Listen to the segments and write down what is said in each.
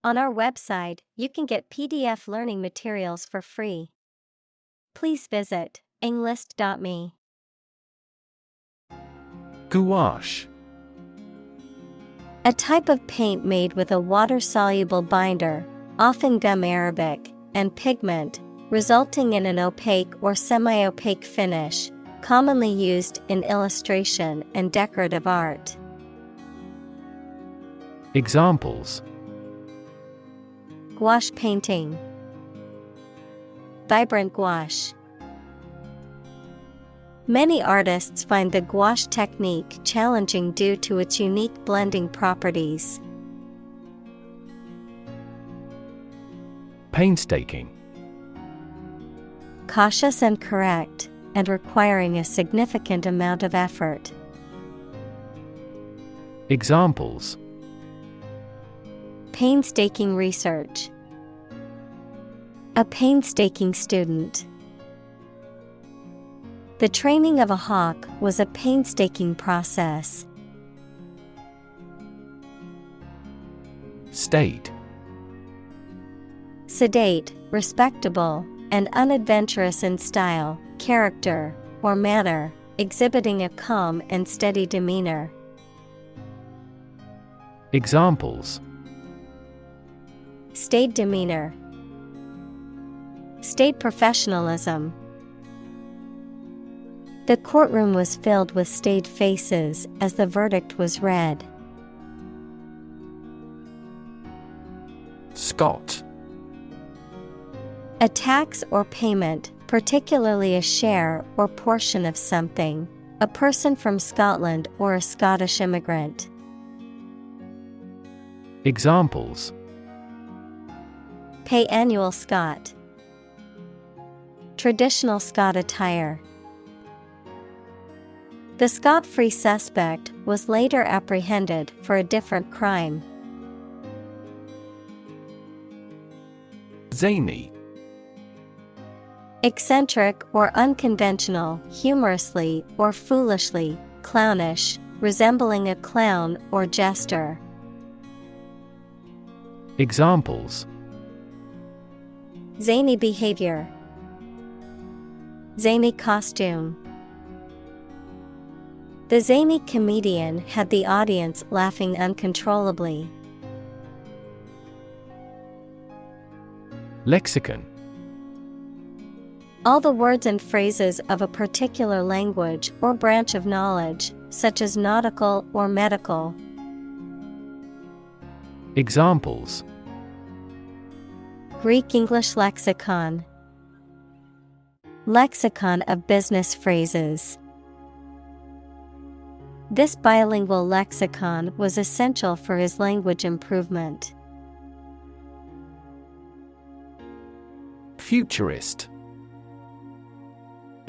On our website, you can get PDF learning materials for free. Please visit englist.me. Gouache. A type of paint made with a water-soluble binder, often gum arabic, and pigment, resulting in an opaque or semi-opaque finish, commonly used in illustration and decorative art. Examples: Gouache painting. Vibrant gouache. Many artists find the gouache technique challenging due to its unique blending properties. Painstaking. Cautious and correct, and requiring a significant amount of effort. Examples: Painstaking research. A painstaking student. The training of a hawk was a painstaking process. State. Sedate, respectable, and unadventurous in style, character, or manner, exhibiting a calm and steady demeanor. Examples: Staid demeanor. Staid professionalism. The courtroom was filled with staid faces as the verdict was read. Scot. A tax or payment, particularly a share or portion of something, a person from Scotland or a Scottish immigrant. Examples: Pay annual Scot. Traditional Scot attire. The Scot-free suspect was later apprehended for a different crime. Zany. Eccentric or unconventional, humorously or foolishly, clownish, resembling a clown or jester. Examples: Zany behavior. Zany costume. The zany comedian had the audience laughing uncontrollably. Lexicon. All the words and phrases of a particular language or branch of knowledge, such as nautical or medical. Examples: Greek-English lexicon. Lexicon of business phrases. This bilingual lexicon was essential for his language improvement. Futurist.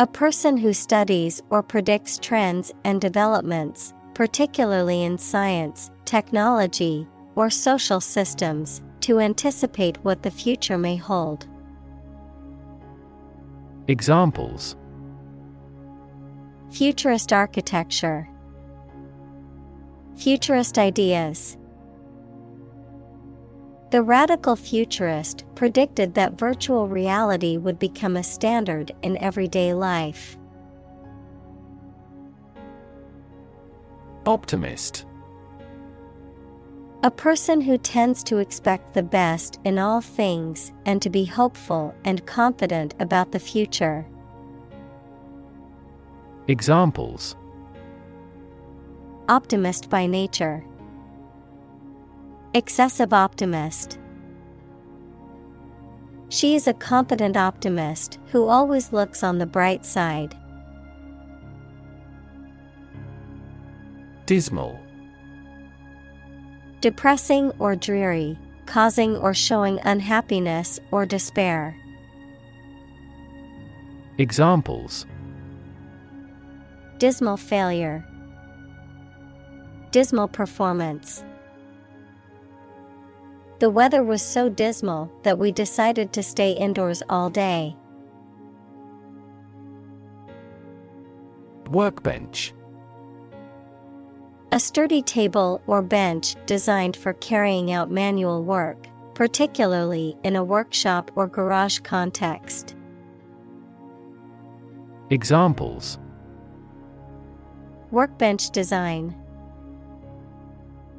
A person who studies or predicts trends and developments, particularly in science, technology, or social systems, to anticipate what the future may hold. Examples: Futurist architecture. Futurist ideas. The radical futurist predicted that virtual reality would become a standard in everyday life. Optimist. A person who tends to expect the best in all things and to be hopeful and confident about the future. Examples: Optimist by nature. Excessive optimist. She is a confident optimist who always looks on the bright side. Dismal. Depressing or dreary, causing or showing unhappiness or despair. Examples: Dismal failure. Dismal performance. The weather was so dismal that we decided to stay indoors all day. Workbench. A sturdy table or bench designed for carrying out manual work, particularly in a workshop or garage context. Examples: Workbench design.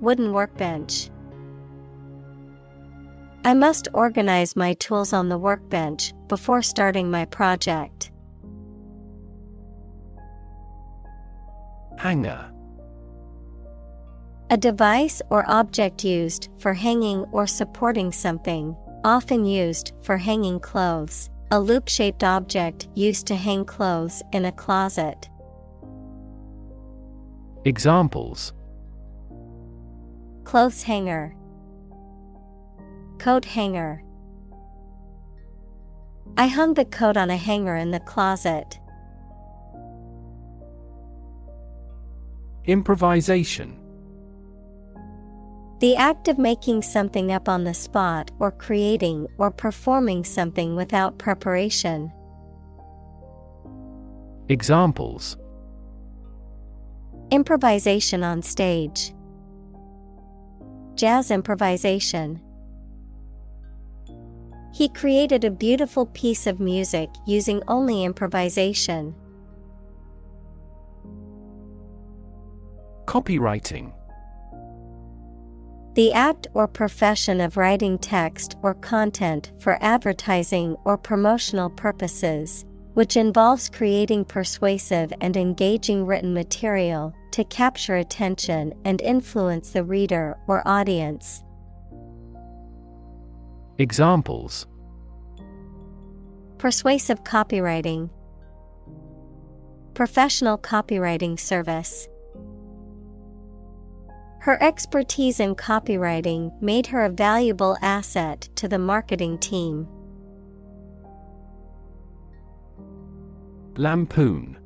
Wooden workbench. I must organize my tools on the workbench before starting my project. Hanger. A device or object used for hanging or supporting something, often used for hanging clothes. A loop-shaped object used to hang clothes in a closet. Examples: Clothes hanger. Coat hanger. I hung the coat on a hanger in the closet. Improvisation. The act of making something up on the spot or creating or performing something without preparation. Examples: Improvisation on stage. Jazz improvisation. He created a beautiful piece of music using only improvisation. Copywriting. The act or profession of writing text or content for advertising or promotional purposes, which involves creating persuasive and engaging written material to capture attention and influence the reader or audience. Examples: Persuasive copywriting. Professional copywriting service. Her expertise in copywriting made her a valuable asset to the marketing team. Lampoon.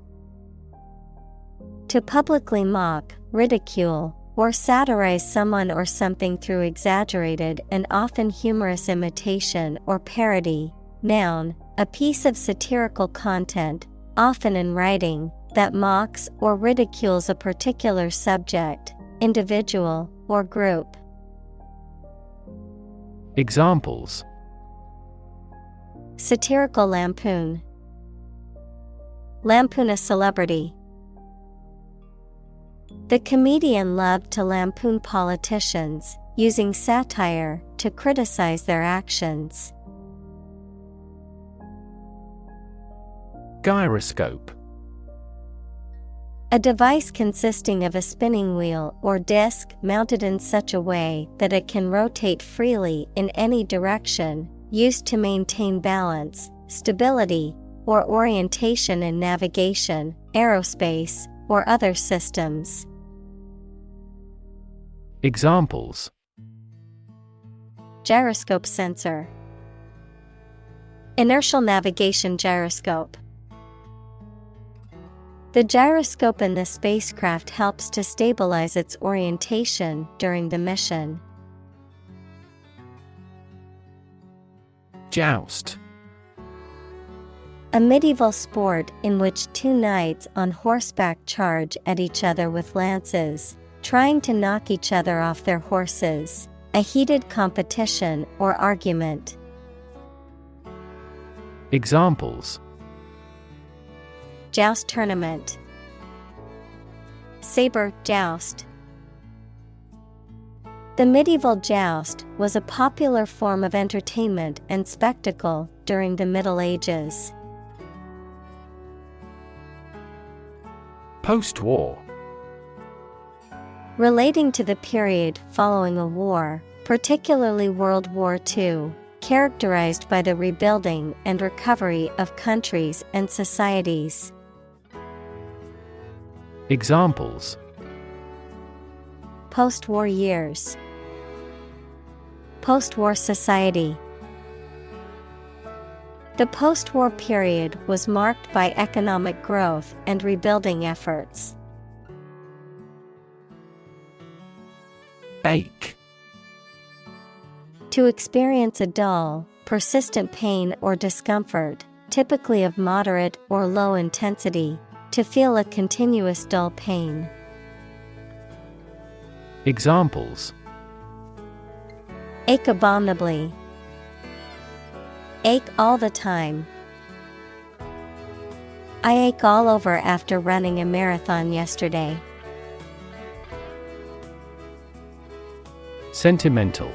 To publicly mock, ridicule, or satirize someone or something through exaggerated and often humorous imitation or parody. Noun, a piece of satirical content, often in writing, that mocks or ridicules a particular subject, individual, or group. Examples: Satirical lampoon. Lampoon a celebrity. The comedian loved to lampoon politicians, using satire to criticize their actions. Gyroscope. A device consisting of a spinning wheel or disc mounted in such a way that it can rotate freely in any direction, used to maintain balance, stability, or orientation in navigation, aerospace, or other systems. Examples: Gyroscope sensor. Inertial navigation gyroscope. The gyroscope in the spacecraft helps to stabilize its orientation during the mission. Joust. A medieval sport in which two knights on horseback charge at each other with lances, trying to knock each other off their horses. A heated competition or argument. Examples: Joust tournament. Saber joust. The medieval joust was a popular form of entertainment and spectacle during the Middle Ages. Post-war. Relating to the period following a war, particularly World War II, characterized by the rebuilding and recovery of countries and societies. Examples: Post-war years. Post-war society. The post-war period was marked by economic growth and rebuilding efforts. Ache. To experience a dull, persistent pain or discomfort, typically of moderate or low intensity. To feel a continuous dull pain. Ache abominably. Ache all the time. I ache all over after running a marathon yesterday. Sentimental.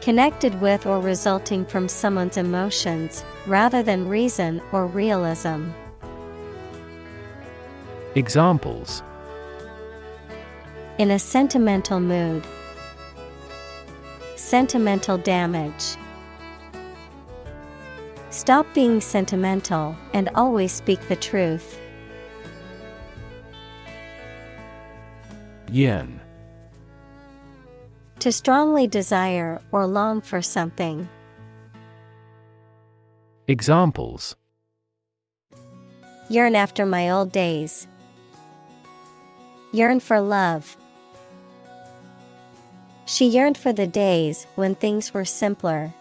Connected with or resulting from someone's emotions, rather than reason or realism. Examples. In a sentimental mood. Sentimental damage. Stop being sentimental and always speak the truth. Yearn. To strongly desire or long for something. Examples. Yearn after my old days. Yearn for love. She yearned for the days when things were simpler.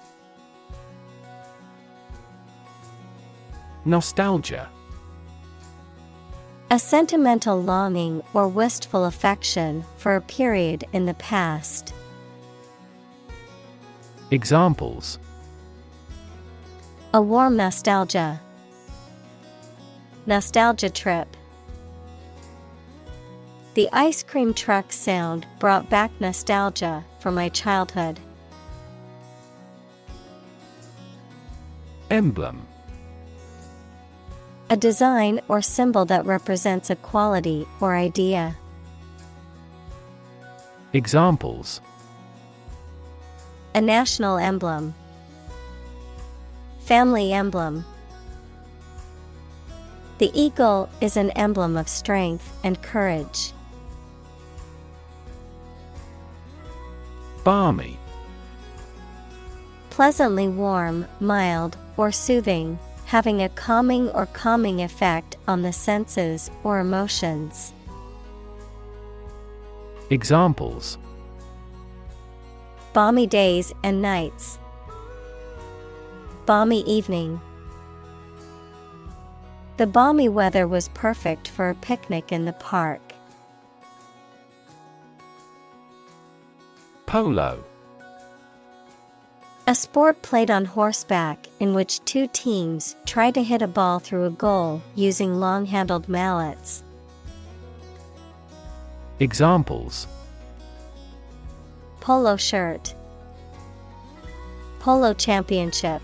Nostalgia. A sentimental longing or wistful affection for a period in the past. Examples. A warm nostalgia. Nostalgia trip. The ice cream truck sound brought back nostalgia for my childhood. Emblem. A design or symbol that represents a quality or idea. Examples. A national emblem. Family emblem. The eagle is an emblem of strength and courage. Balmy. Pleasantly warm, mild, or soothing, having a calming effect on the senses or emotions. Examples. Balmy days and nights. Balmy evening. The balmy weather was perfect for a picnic in the park. Polo. A sport played on horseback in which two teams try to hit a ball through a goal using long-handled mallets. Examples. Polo shirt. Polo championship.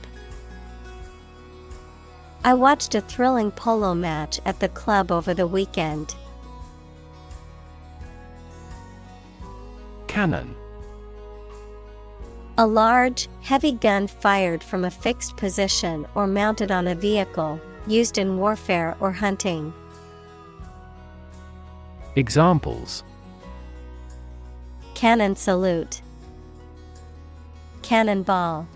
I watched a thrilling polo match at the club over the weekend. Cannon. A large, heavy gun fired from a fixed position or mounted on a vehicle, used in warfare or hunting. Examples. Cannon salute. Cannonball.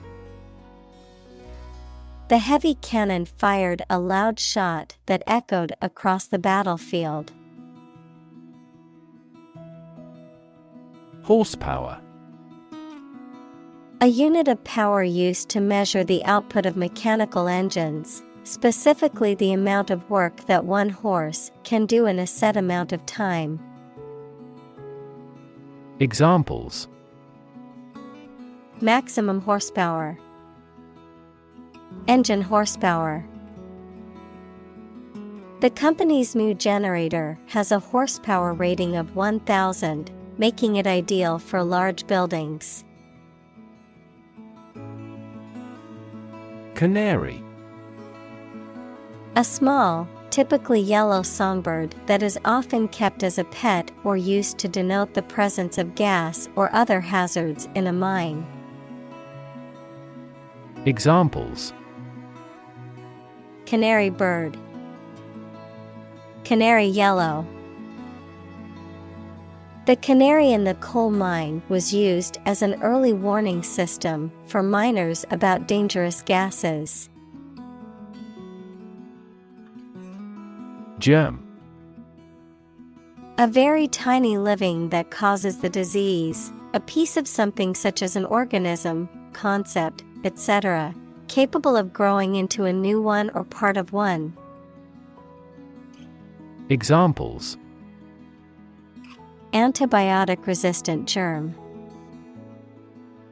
The heavy cannon fired a loud shot that echoed across the battlefield. Horsepower. A unit of power used to measure the output of mechanical engines, specifically the amount of work that one horse can do in a set amount of time. Examples. Maximum horsepower. Engine horsepower. The company's new generator has a horsepower rating of 1,000, making it ideal for large buildings. Canary. A small, typically yellow songbird that is often kept as a pet or used to denote the presence of gas or other hazards in a mine. Examples. Canary bird. Canary yellow. The canary in the coal mine was used as an early warning system for miners about dangerous gases. Germ. A very tiny living that causes the disease, a piece of something such as an organism, concept, etc., capable of growing into a new one or part of one. Examples. Antibiotic-resistant germ.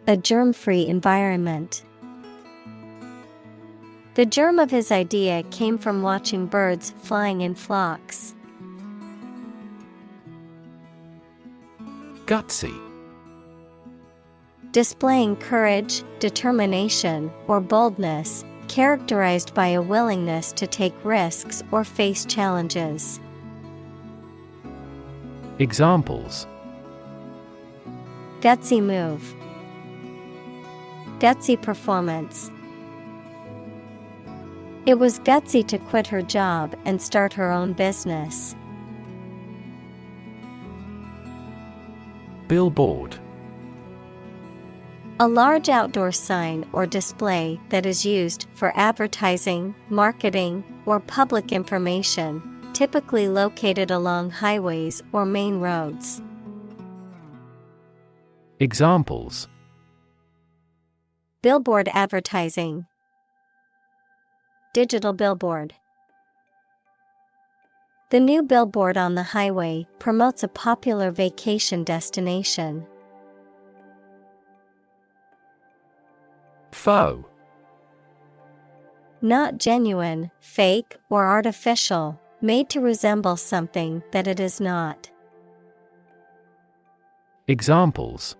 a germ-free environment. The germ of his idea came from watching birds flying in flocks. Gutsy. Displaying courage, determination, or boldness, characterized by a willingness to take risks or face challenges. Examples: gutsy move, gutsy performance. It was gutsy to quit her job and start her own business. Billboard. A large outdoor sign or display that is used for advertising, marketing, or public information, typically located along highways or main roads. Examples: billboard advertising, digital billboard. The new billboard on the highway promotes a popular vacation destination. Faux. Not genuine, fake, or artificial, made to resemble something that it is not. Examples: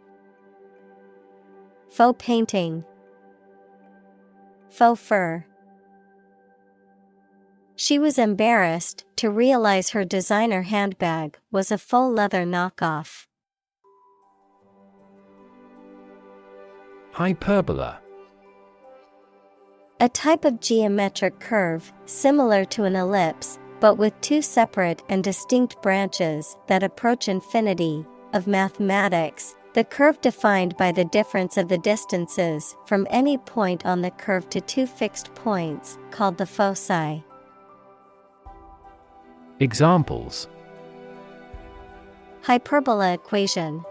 faux painting, faux fur. She was embarrassed to realize her designer handbag was a faux leather knockoff. Hyperbola. A type of geometric curve similar to an ellipse, but with two separate and distinct branches that approach infinity, of mathematics, the curve defined by the difference of the distances from any point on the curve to two fixed points, called the foci. Examples: hyperbola equation,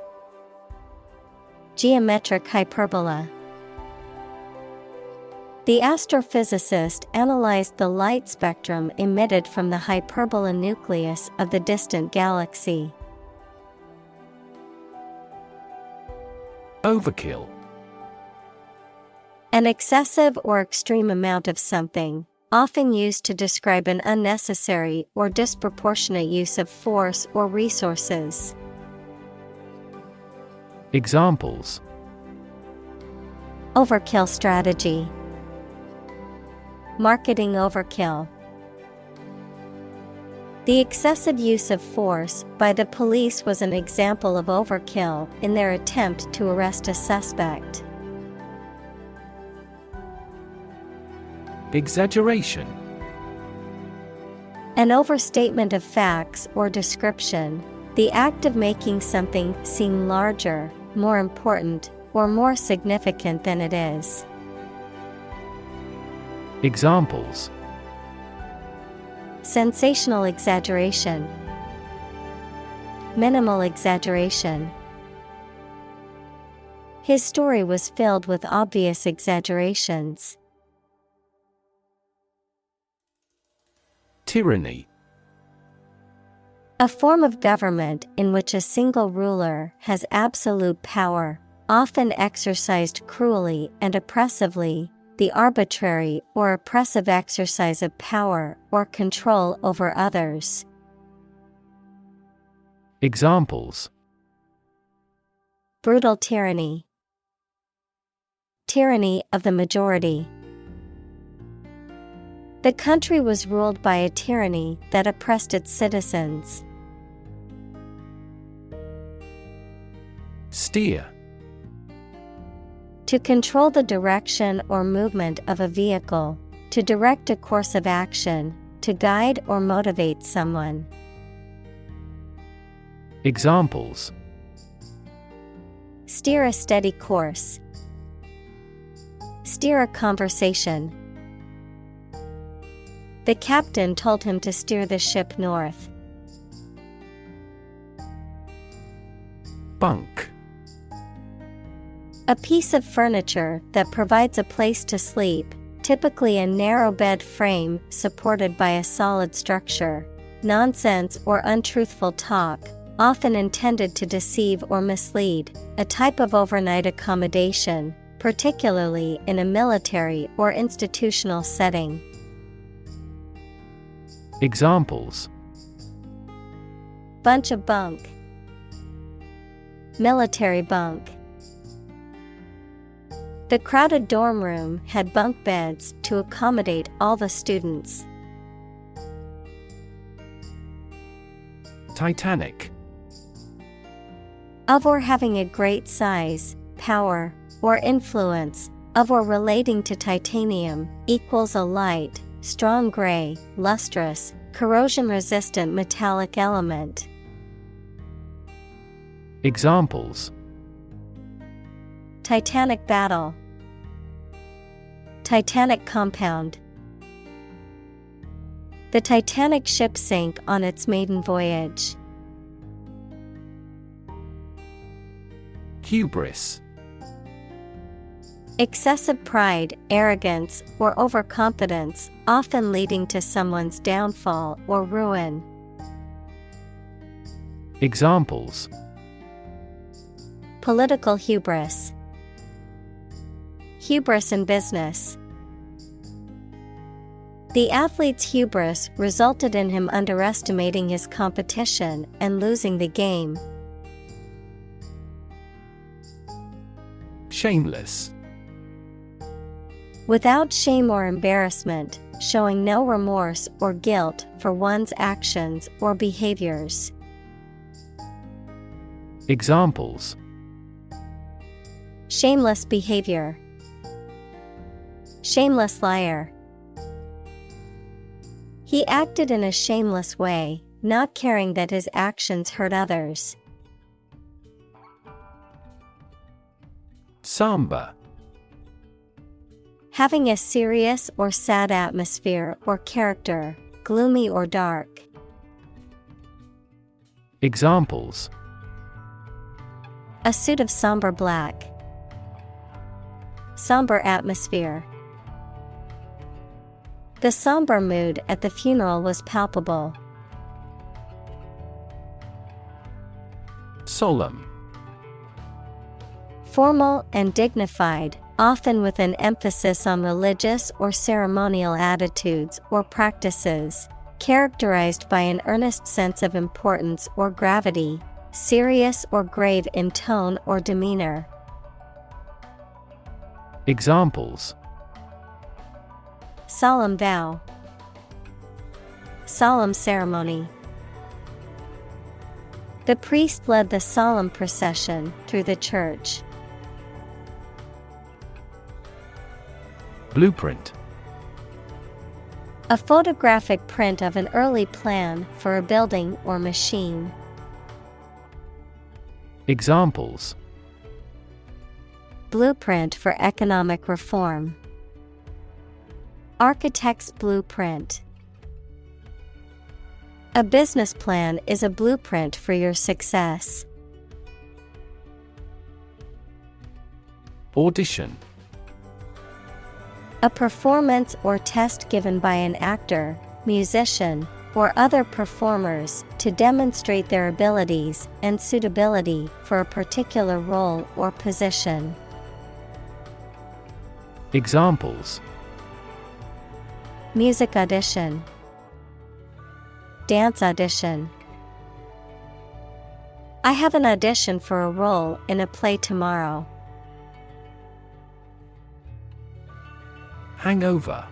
geometric hyperbola. The astrophysicist analyzed the light spectrum emitted from the hyperbola nucleus of the distant galaxy. Overkill. An excessive or extreme amount of something, often used to describe an unnecessary or disproportionate use of force or resources. Examples: overkill strategy, marketing overkill. The excessive use of force by the police was an example of overkill in their attempt to arrest a suspect. Exaggeration. An overstatement of facts or description, the act of making something seem larger, more important, or more significant than it is. Examples: sensational exaggeration, minimal exaggeration. His story was filled with obvious exaggerations. Tyranny. A form of government in which a single ruler has absolute power, often exercised cruelly and oppressively, the arbitrary or oppressive exercise of power or control over others. Examples: brutal tyranny, tyranny of the majority. The country was ruled by a tyranny that oppressed its citizens. Steer. To control the direction or movement of a vehicle, to direct a course of action, to guide or motivate someone. Examples: steer a steady course, steer a conversation. The captain told him to steer the ship north. Bunk. A piece of furniture that provides a place to sleep, typically a narrow bed frame supported by a solid structure. Nonsense or untruthful talk, often intended to deceive or mislead, a type of overnight accommodation, particularly in a military or institutional setting. Examples: Bunch of bunk. Military bunk. The crowded dorm room had bunk beds to accommodate all the students. Titanic. Of or having a great size, power, or influence, of or relating to titanium, equals a light, strong gray, lustrous, corrosion-resistant metallic element. Examples: Titanic battle. Titanic compound. The Titanic ship sank on its maiden voyage. Hubris. Excessive pride, arrogance, or overconfidence, often leading to someone's downfall or ruin. Examples: Political hubris. Hubris in business. The athlete's hubris resulted in him underestimating his competition and losing the game. Shameless. Without shame or embarrassment, showing no remorse or guilt for one's actions or behaviors. Examples: Shameless behavior. Shameless liar. He acted in a shameless way, not caring that his actions hurt others. Somber. Having a serious or sad atmosphere or character, gloomy or dark. Examples: A suit of somber black. Somber atmosphere. The somber mood at the funeral was palpable. Solemn. Formal and dignified, often with an emphasis on religious or ceremonial attitudes or practices, characterized by an earnest sense of importance or gravity, serious or grave in tone or demeanor. Examples: Solemn vow. Solemn ceremony. The priest led the solemn procession through the church. Blueprint. A photographic print of an early plan for a building or machine. Examples: Blueprint for economic reform. Architect's blueprint. A business plan is a blueprint for your success. Audition. A performance or test given by an actor, musician, or other performers to demonstrate their abilities and suitability for a particular role or position. Examples: Music audition. Dance audition. I have an audition for a role in a play tomorrow. Hangover.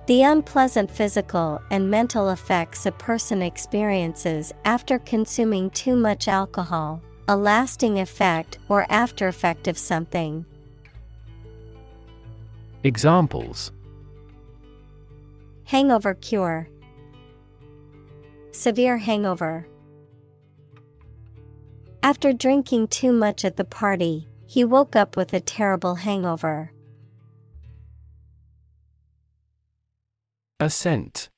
The unpleasant physical and mental effects a person experiences after consuming too much alcohol, a lasting effect or after effect of something. Examples: Hangover. Cure. Severe hangover. After drinking too much at the party, he woke up with a terrible hangover. Ascent.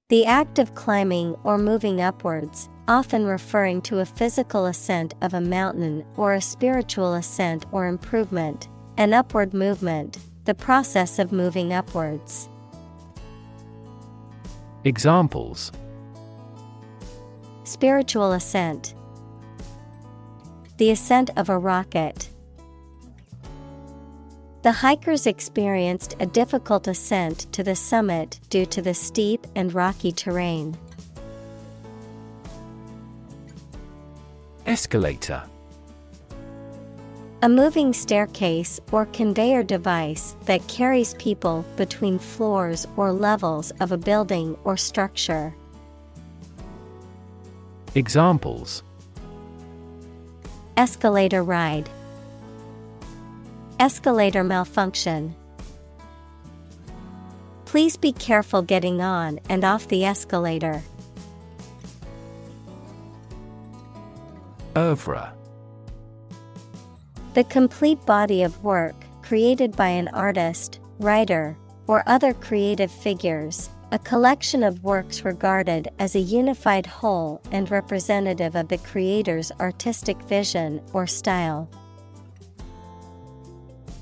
The act of climbing or moving upwards, often referring to a physical ascent of a mountain or a spiritual ascent or improvement, an upward movement, the process of moving upwards. Examples: Spiritual ascent. The ascent of a rocket. The hikers experienced a difficult ascent to the summit due to the steep and rocky terrain. Escalator. A moving staircase or conveyor device that carries people between floors or levels of a building or structure. Examples: Escalator ride. Escalator malfunction. Please be careful getting on and off the escalator. Oeuvre. The complete body of work created by an artist, writer, or other creative figures, a collection of works regarded as a unified whole and representative of the creator's artistic vision or style.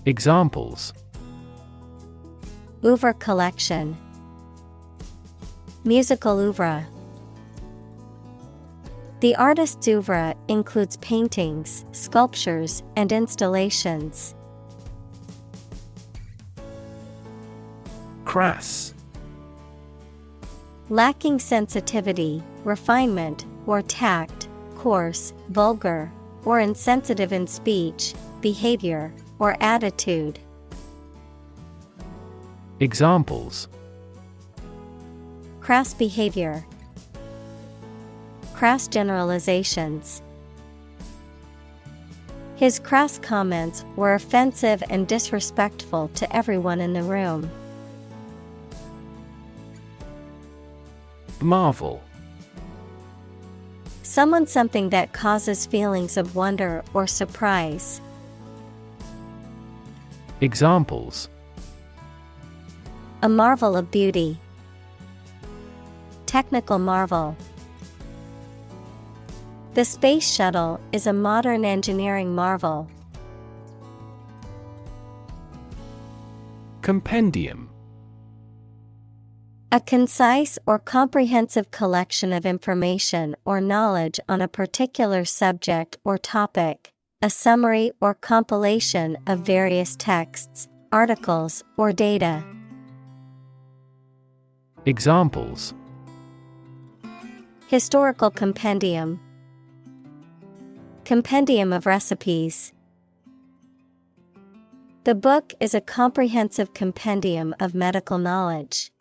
Examples: Oeuvre collection. Musical oeuvre. The artist's oeuvre includes paintings, sculptures, and installations. Crass. Lacking sensitivity, refinement, or tact, coarse, vulgar, or insensitive in speech, behavior, or attitude. Examples: Crass behavior. Crass generalizations. His crass comments were offensive and disrespectful to everyone in the room. Marvel. Someone something that causes feelings of wonder or surprise. Examples: A marvel of beauty. Technical marvel. The space shuttle is a modern engineering marvel. Compendium. A concise or comprehensive collection of information or knowledge on a particular subject or topic, a summary or compilation of various texts, articles, or data. Examples: Historical compendium. Compendium of recipes. The book is a comprehensive compendium of medical knowledge.